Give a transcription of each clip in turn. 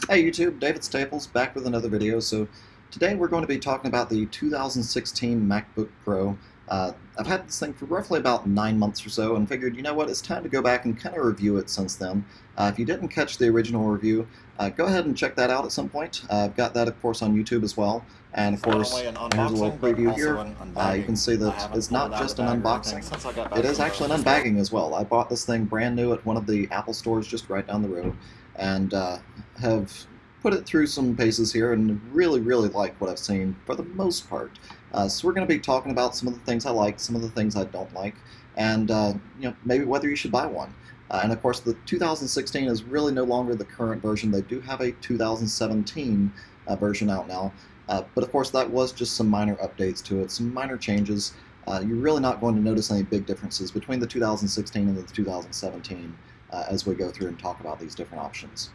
Hey YouTube, David Staples back with another video. So today we're going to be talking about the 2016 MacBook Pro. I've had this thing for roughly about 9 months or so and figured, you know what, it's time to go back and kind of review it since then. If you didn't catch the original review, go ahead and check that out at some point. I've got that, of course, on YouTube as well. And of course, here's a little preview here. You can see that it's not just an unboxing, it is actually an unbagging as well. I bought this thing brand new at one of the Apple stores just right down the road, and have put it through some paces here and really like what I've seen for the most part. So we're going to be talking about some of the things I like, some of the things I don't like, and maybe whether you should buy one. And of course the 2016 is really no longer the current version. They do have a 2017 version out now, but of course that was just some minor updates to it, some minor changes. You're really not going to notice any big differences between the 2016 and the 2017 as we go through and talk about these different options.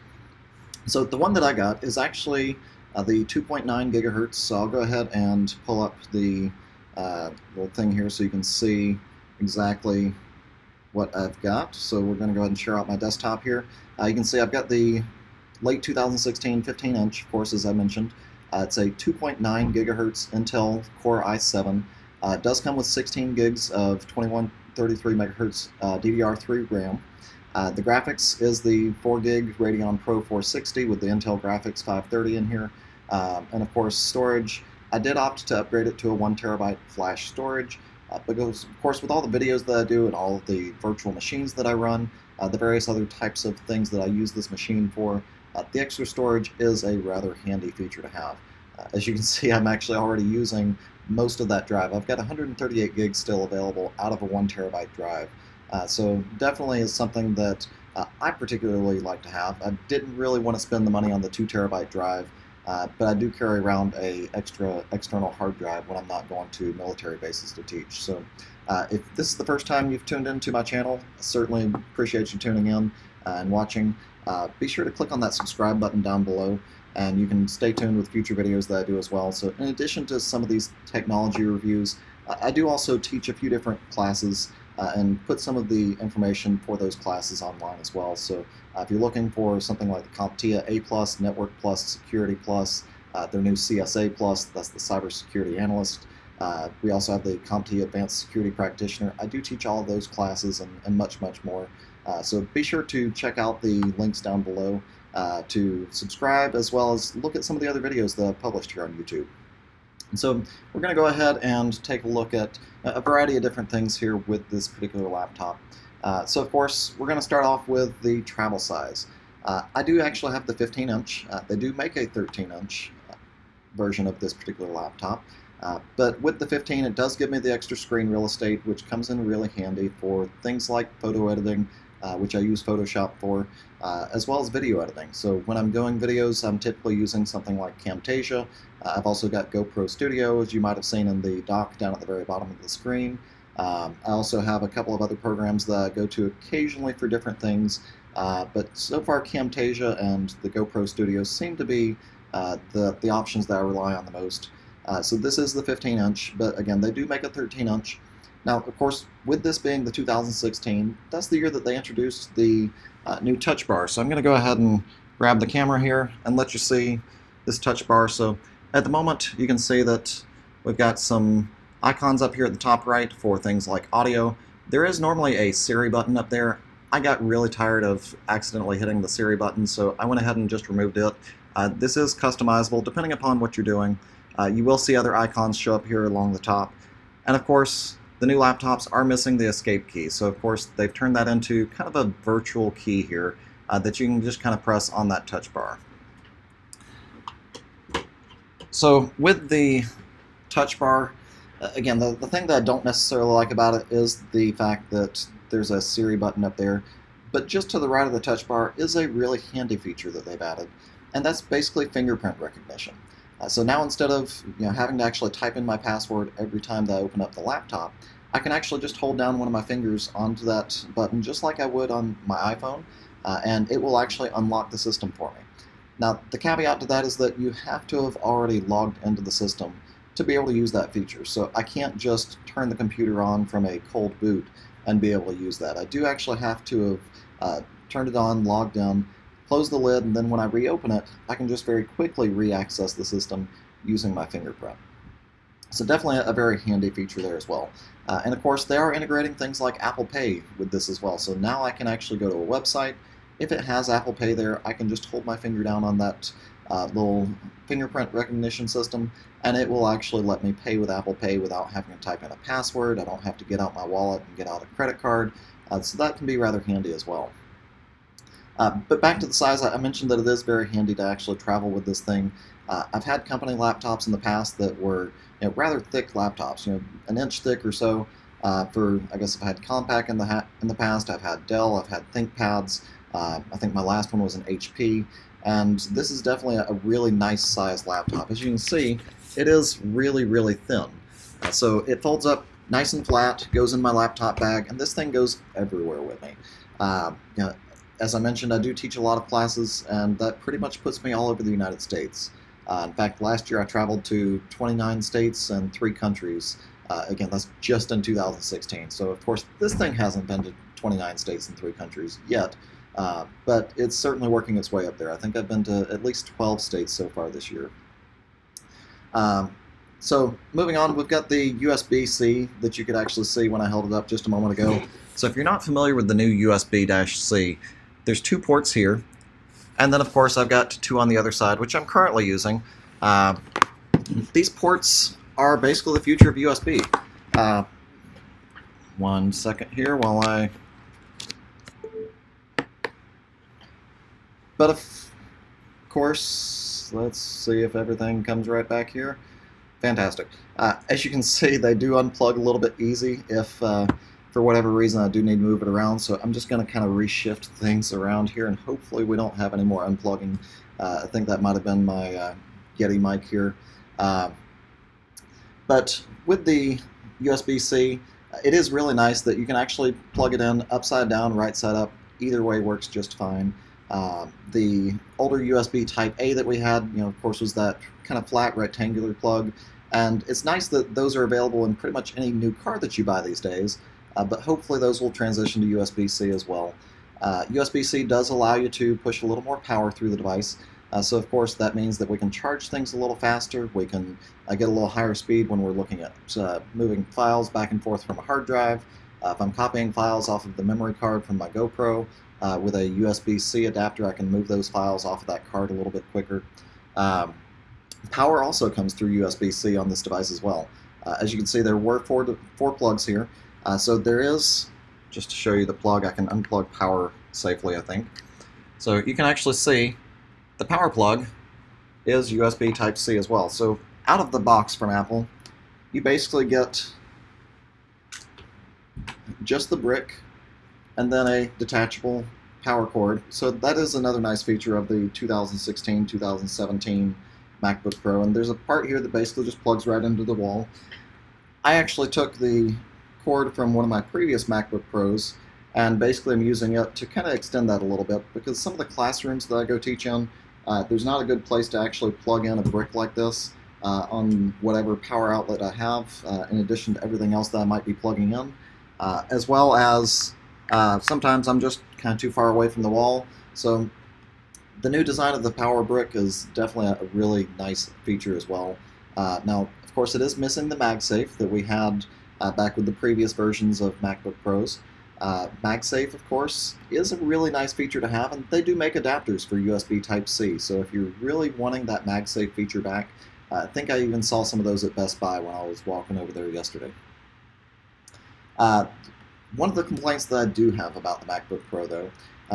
So the one that I got is actually the 2.9 gigahertz. So I'll go ahead and pull up the little thing here so you can see exactly what I've got. So we're going to go ahead and share out my desktop here. You can see I've got the late 2016 15-inch, of course, as I mentioned. It's a 2.9 gigahertz Intel Core i7. It does come with 16 gigs of 2133 megahertz DDR3 RAM. The graphics is the 4 gig Radeon Pro 460 with the Intel Graphics 530 in here. And of course storage, I did opt to upgrade it to a 1 terabyte flash storage because of course with all the videos that I do and all of the virtual machines that I run, the various other types of things that I use this machine for, the extra storage is a rather handy feature to have. As you can see, I'm actually already using most of that drive. I've got 138 gigs still available out of a 1 terabyte drive. So definitely is something that I particularly like to have. I didn't really want to spend the money on the 2 terabyte drive, but I do carry around a extra external hard drive when I'm not going to military bases to teach. So if this is the first time you've tuned into my channel, I certainly appreciate you tuning in and watching. Be sure to click on that subscribe button down below, and you can stay tuned with future videos that I do as well. So in addition to some of these technology reviews, I do also teach a few different classes and put some of the information for those classes online as well. So if you're looking for something like the CompTIA A+, Network Plus, Security Plus, their new CSA Plus, that's the Cybersecurity Analyst. We also have the CompTIA Advanced Security Practitioner. I do teach all of those classes and much more. So be sure to check out the links down below to subscribe, as well as look at some of the other videos that I've published here on YouTube. So we're going to go ahead and take a look at a variety of different things here with this particular laptop. So of course we're going to start off with the travel size. I do actually have the 15-inch. They do make a 13-inch version of this particular laptop. But with the 15, it does give me the extra screen real estate, which comes in really handy for things like photo editing, which I use Photoshop for, as well as video editing. So when I'm doing videos, I'm typically using something like Camtasia. I've also got GoPro Studio, as you might have seen in the dock down at the very bottom of the screen. I also have a couple of other programs that I go to occasionally for different things, but so far Camtasia and the GoPro Studio seem to be the options that I rely on the most. So this is the 15-inch, but again, they do make a 13-inch. Now, of course, with this being the 2016, that's the year that they introduced the new touch bar. So I'm going to go ahead and grab the camera here and let you see this touch bar. So at the moment, you can see that we've got some icons up here at the top right for things like audio. There is normally a Siri button up there. I got really tired of accidentally hitting the Siri button, so I went ahead and just removed it. This is customizable depending upon what you're doing. You will see other icons show up here along the top. And of course, the new laptops are missing the escape key, so of course they've turned that into kind of a virtual key here that you can just kind of press on that touch bar. So with the touch bar, again, the thing that I don't necessarily like about it is the fact that there's a Siri button up there, but just to the right of the touch bar is a really handy feature that they've added, and that's basically fingerprint recognition. So now instead of having to actually type in my password every time that I open up the laptop, I can actually just hold down one of my fingers onto that button just like I would on my iPhone, and it will actually unlock the system for me. Now the caveat to that is that you have to have already logged into the system to be able to use that feature. So I can't just turn the computer on from a cold boot and be able to use that. I do actually have to have turned it on, logged in, close the lid, and then when I reopen it, I can just very quickly re-access the system using my fingerprint. So definitely a very handy feature there as well. And of course, they are integrating things like Apple Pay with this as well. So now I can actually go to a website. If it has Apple Pay there, I can just hold my finger down on that little fingerprint recognition system, and it will actually let me pay with Apple Pay without having to type in a password. I don't have to get out my wallet and get out a credit card. So that can be rather handy as well. But back to the size, I mentioned that it is very handy to actually travel with this thing. I've had company laptops in the past that were rather thick laptops, an inch thick or so. For I guess I've had Compaq in the past. I've had Dell. I've had ThinkPads. I think my last one was an HP, and this is definitely a really nice size laptop. As you can see, it is really, really thin. So it folds up nice and flat, goes in my laptop bag, and this thing goes everywhere with me. As I mentioned, I do teach a lot of classes, and that pretty much puts me all over the United States. In fact, last year I traveled to 29 states and 3 countries. Again, that's just in 2016. So, of course, this thing hasn't been to 29 states and 3 countries yet, but it's certainly working its way up there. I think I've been to at least 12 states so far this year. So, moving on, we've got the USB-C that you could actually see when I held it up just a moment ago. So, if you're not familiar with the new USB-C, there's 2 ports here. And then, of course, I've got 2 on the other side, which I'm currently using. These ports are basically the future of USB. 1 second here while I... But of course, let's see if everything comes right back here. Fantastic. As you can see, they do unplug a little bit easy if... for whatever reason, I do need to move it around, so I'm just going to kind of reshift things around here, and hopefully we don't have any more unplugging. I think that might have been my Yeti mic here. But with the USB-C, it is really nice that you can actually plug it in upside down, right side up. Either way works just fine. The older USB Type-A that we had, of course, was that kind of flat rectangular plug, and it's nice that those are available in pretty much any new car that you buy these days. But hopefully those will transition to USB-C as well. USB-C does allow you to push a little more power through the device. So of course that means that we can charge things a little faster. We can get a little higher speed when we're looking at moving files back and forth from a hard drive. If I'm copying files off of the memory card from my GoPro with a USB-C adapter, I can move those files off of that card a little bit quicker. Power also comes through USB-C on this device as well. As you can see, there were four plugs here. So there is, just to show you the plug, I can unplug power safely, I think. So you can actually see the power plug is USB Type-C as well. So out of the box from Apple, you basically get just the brick and then a detachable power cord. So that is another nice feature of the 2016-2017 MacBook Pro. And there's a part here that basically just plugs right into the wall. I actually took the cord from one of my previous MacBook Pros, and basically I'm using it to kind of extend that a little bit, because some of the classrooms that I go teach in, there's not a good place to actually plug in a brick like this on whatever power outlet I have, in addition to everything else that I might be plugging in, as well as sometimes I'm just kind of too far away from the wall. So the new design of the power brick is definitely a really nice feature as well. Now, of course, it is missing the MagSafe that we had back with the previous versions of MacBook Pros. MagSafe, of course, is a really nice feature to have, and they do make adapters for USB Type-C, so if you're really wanting that MagSafe feature back, I think I even saw some of those at Best Buy when I was walking over there yesterday. One of the complaints that I do have about the MacBook Pro, though,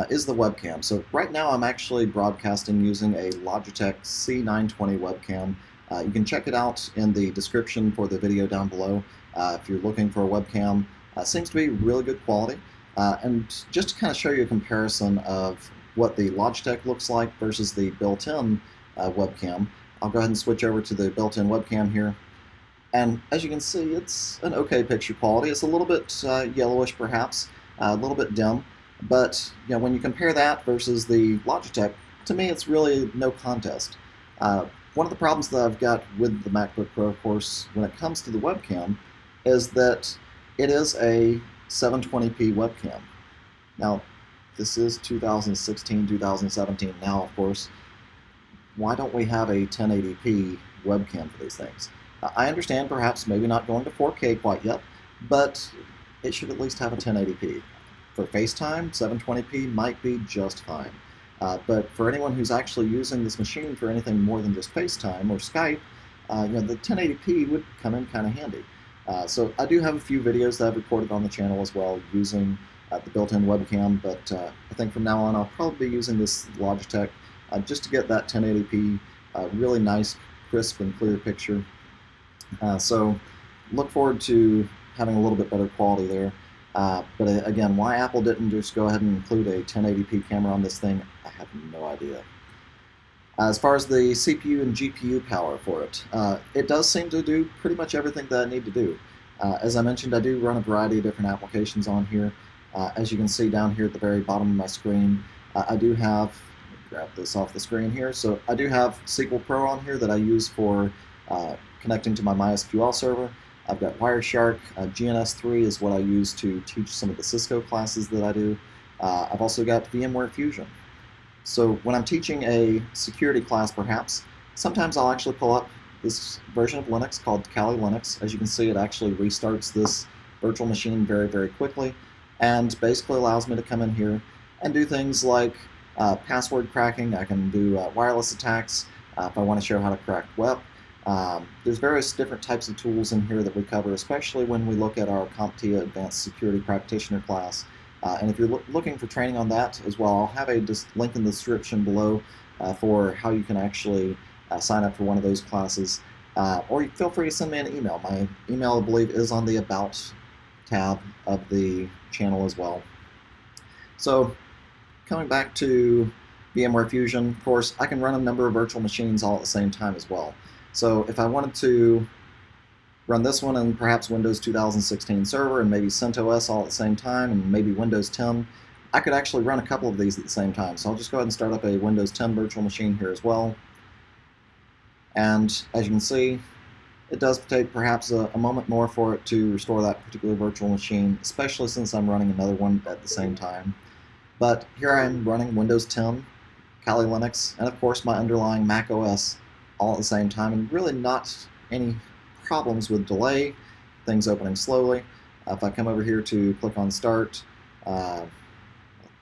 is the webcam. So right now I'm actually broadcasting using a Logitech C920 webcam. You can check it out in the description for the video down below. If you're looking for a webcam, seems to be really good quality. And just to kind of show you a comparison of what the Logitech looks like versus the built-in webcam, I'll go ahead and switch over to the built-in webcam here. And as you can see, it's an okay picture quality. It's a little bit yellowish perhaps, a little bit dim, but when you compare that versus the Logitech, to me it's really no contest. One of the problems that I've got with the MacBook Pro, of course, when it comes to the webcam, is that it is a 720p webcam. Now, this is 2016, 2017 now, of course. Why don't we have a 1080p webcam for these things? I understand perhaps maybe not going to 4K quite yet, but it should at least have a 1080p. For FaceTime, 720p might be just fine. But for anyone who's actually using this machine for anything more than just FaceTime or Skype, the 1080p would come in kind of handy. So I do have a few videos that I've recorded on the channel as well using the built-in webcam, but I think from now on I'll probably be using this Logitech just to get that 1080p really nice, crisp, and clear picture. So look forward to having a little bit better quality there. But again, why Apple didn't just go ahead and include a 1080p camera on this thing, I have no idea. As far as the CPU and GPU power for it, it does seem to do pretty much everything that I need to do. As I mentioned, I do run a variety of different applications on here. As you can see down here at the very bottom of my screen, I do have, grab this off the screen here, so I do have SQL Pro on here that I use for connecting to my MySQL server. I've got Wireshark, GNS3 is what I use to teach some of the Cisco classes that I do. I've also got VMware Fusion. So when I'm teaching a security class perhaps, sometimes I'll actually pull up this version of Linux called Kali Linux. As you can see, it actually restarts this virtual machine very, very quickly and basically allows me to come in here and do things like password cracking. I can do wireless attacks if I want to show how to crack web. There's various different types of tools in here that we cover, especially when we look at our CompTIA Advanced Security Practitioner class. And if you're looking for training on that as well, I'll have a link in the description below for how you can actually sign up for one of those classes. Or you feel free to send me an email. My email, I believe, is on the About tab of the channel as well. So coming back to VMware Fusion, of course, I can run a number of virtual machines all at the same time as well. So if I wanted to run this one and perhaps Windows 2016 Server and maybe CentOS all at the same time and maybe Windows 10, I could actually run a couple of these at the same time. So I'll just go ahead and start up a Windows 10 virtual machine here as well. And as you can see, it does take perhaps a moment more for it to restore that particular virtual machine, especially since I'm running another one at the same time. But here I am running Windows 10, Kali Linux, and of course my underlying Mac OS all at the same time, and really not any problems with delay, things opening slowly. If I come over here to click on Start,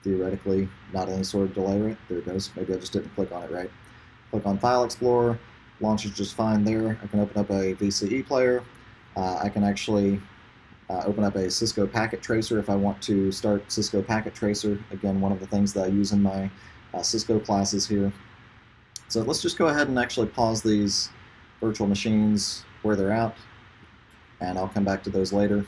theoretically not any sort of delay, right? There it goes. Maybe I just didn't click on it right. Click on File Explorer, launches just fine there. I can open up a VCE player. I can actually open up a Cisco Packet Tracer if I want to start Cisco Packet Tracer. Again, one of the things that I use in my Cisco classes here. So let's just go ahead and actually pause these virtual machines where they're at, and I'll come back to those later.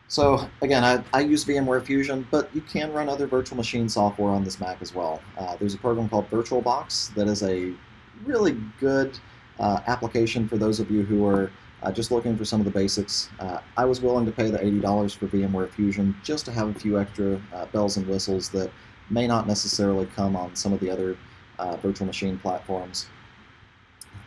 So again, I use VMware Fusion, but you can run other virtual machine software on this Mac as well. There's a program called VirtualBox that is a really good application for those of you who are just looking for some of the basics. I was willing to pay the $80 for VMware Fusion just to have a few extra bells and whistles that may not necessarily come on some of the other virtual machine platforms.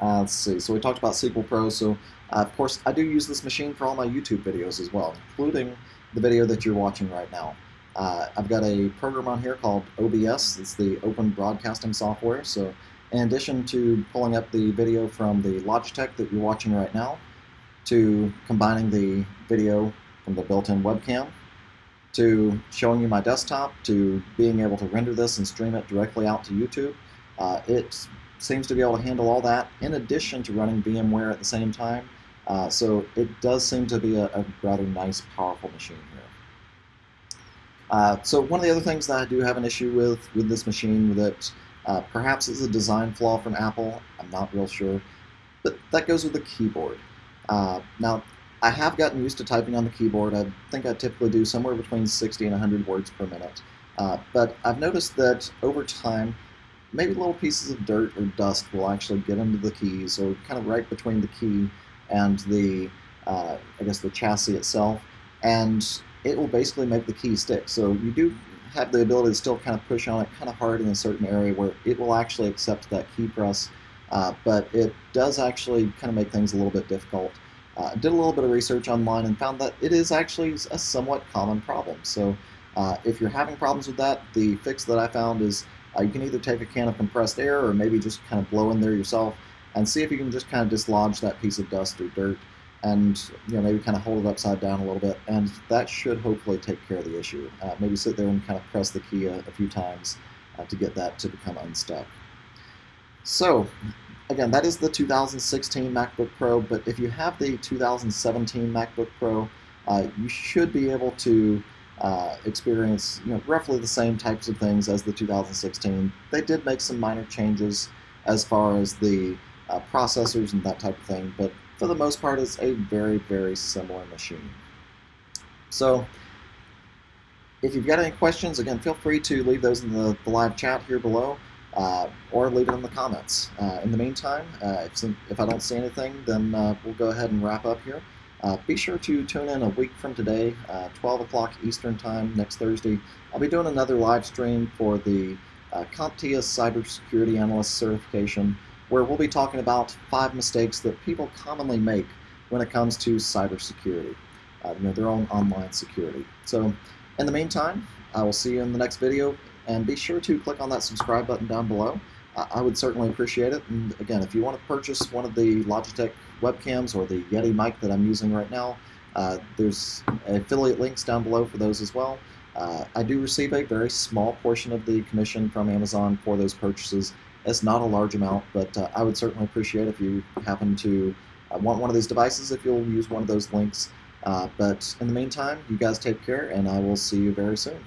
Let's see, so we talked about SQL Pro, so of course I do use this machine for all my YouTube videos as well, including the video that you're watching right now. I've got a program on here called OBS. It's the Open Broadcasting Software, so in addition to pulling up the video from the Logitech that you're watching right now, to combining the video from the built-in webcam, to showing you my desktop, to being able to render this and stream it directly out to YouTube, it seems to be able to handle all that in addition to running VMware at the same time. So it does seem to be a rather nice, powerful machine here. So one of the other things that I do have an issue with this machine that perhaps is a design flaw from Apple, I'm not real sure, but that goes with the keyboard. Now, I have gotten used to typing on the keyboard. I think I typically do somewhere between 60 and 100 words per minute. But I've noticed that over time, maybe little pieces of dirt or dust will actually get into the keys, or kind of right between the key and the, I guess, the chassis itself, and it will basically make the key stick. So you do have the ability to still kind of push on it kind of hard in a certain area where it will actually accept that key press, but it does actually kind of make things a little bit difficult. Did a little bit of research online and found that it is actually a somewhat common problem. So if you're having problems with that, the fix that I found is you can either take a can of compressed air or maybe just kind of blow in there yourself and see if you can just kind of dislodge that piece of dust or dirt and maybe kind of hold it upside down a little bit, and that should hopefully take care of the issue. Maybe sit there and kind of press the key a few times to get that to become unstuck. So again, that is the 2016 MacBook Pro, but if you have the 2017 MacBook Pro, you should be able to experience roughly the same types of things as the 2016. They did make some minor changes as far as the processors and that type of thing, but for the most part it's a very, very similar machine. So if you've got any questions, again, feel free to leave those in the live chat here below, or leave it in the comments. In the meantime, if I don't see anything, then we'll go ahead and wrap up here. Be sure to tune in a week from today, 12 o'clock Eastern Time, next Thursday. I'll be doing another live stream for the CompTIA Cybersecurity Analyst Certification, where we'll be talking about 5 mistakes that people commonly make when it comes to cybersecurity, their own online security. So in the meantime, I will see you in the next video, and be sure to click on that subscribe button down below. I would certainly appreciate it. And again, if you want to purchase one of the Logitech webcams or the Yeti mic that I'm using right now, there's affiliate links down below for those as well. I do receive a very small portion of the commission from Amazon for those purchases. It's not a large amount, but I would certainly appreciate if you happen to want one of these devices, if you'll use one of those links. But in the meantime, you guys take care, and I will see you very soon.